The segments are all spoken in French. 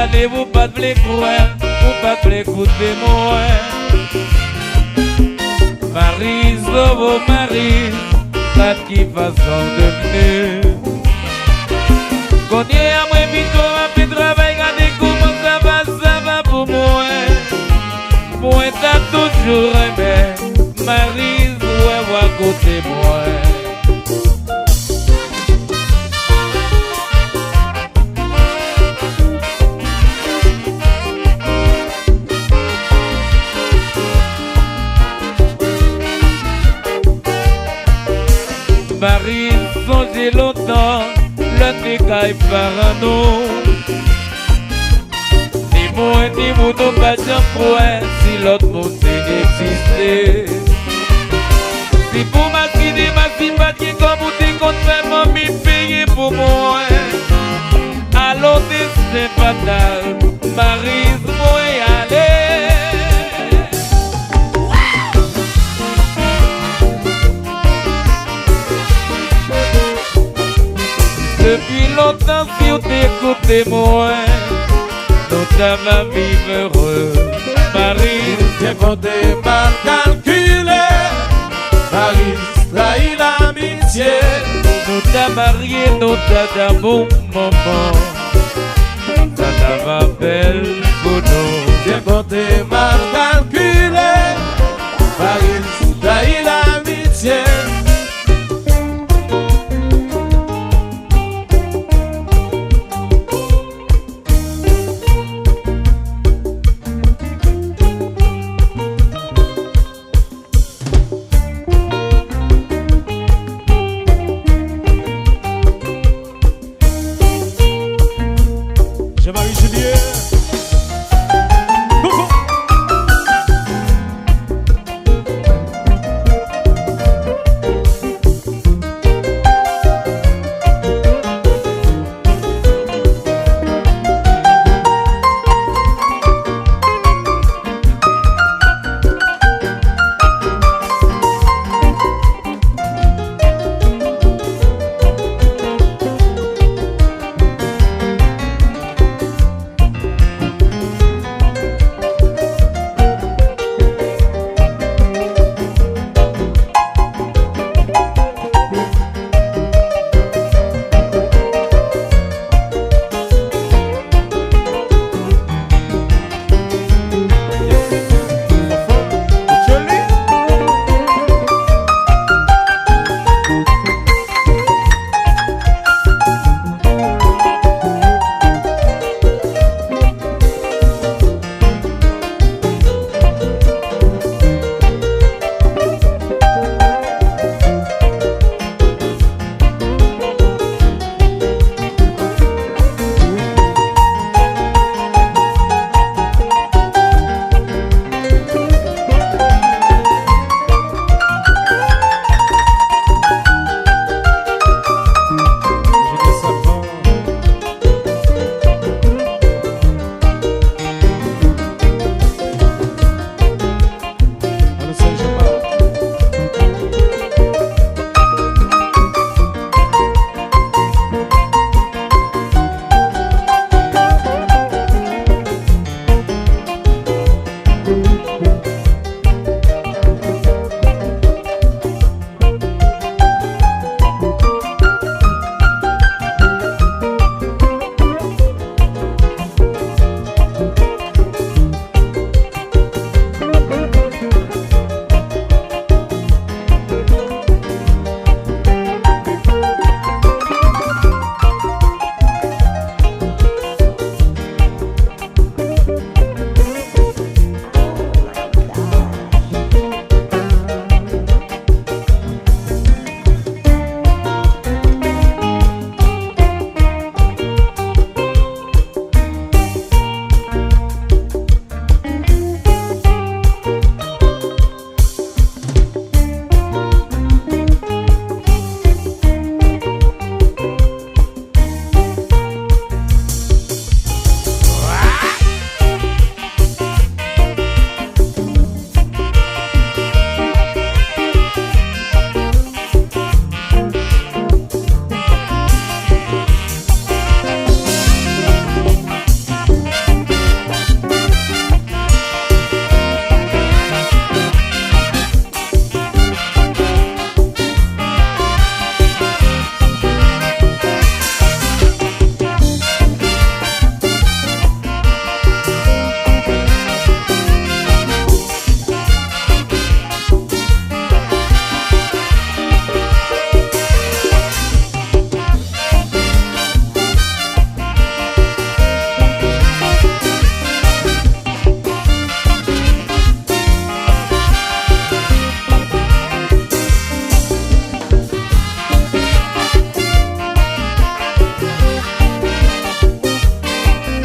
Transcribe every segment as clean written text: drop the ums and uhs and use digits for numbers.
parler, vous pas de les croire, vous pas de l'écouter moi. Marie, sauve Marie, pas qui façon de venir. Connais à moi, Pico, ma petit travail, regardez comment ça va pour moi. Moi, t'as toujours aimé, Marie, ouais, à côté moi. Marie, songez longtemps, le décaille par un nom. Ni moi, ni vous, nous pas point si l'autre monde existait. Si pour ma sympathie, comme vous dites qu'on fait mon payer pour moi. Alors, c'est fatal, Marie, moi y aller. Depuis longtemps, si vous t'écoutez moi, nous t'avons vivre heureux. Marie, j'ai compté mal calculé. Marie, trahi l'amitié. Nous t'avons marié, nous t'avons bon moment. Ça t'a belle pour nous. J'ai compté mal calculé. Marie, trahi l'amitié. Marie-Juliette. Coucou.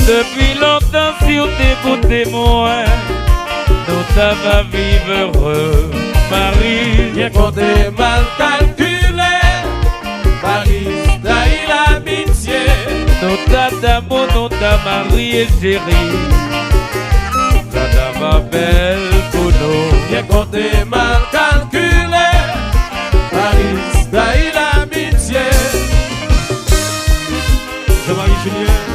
Depuis longtemps, si on t'écoutait moi, nous t'avons vivre heureux, Marie. Bien compté, mal calculé, Paris trahi l'amitié. Nous t'aimons, nous t'a marié, chérie. Ça t'a belle pour nous. Bien compté, mal calculé, Paris trahi l'amitié. Jean-Marie Julien.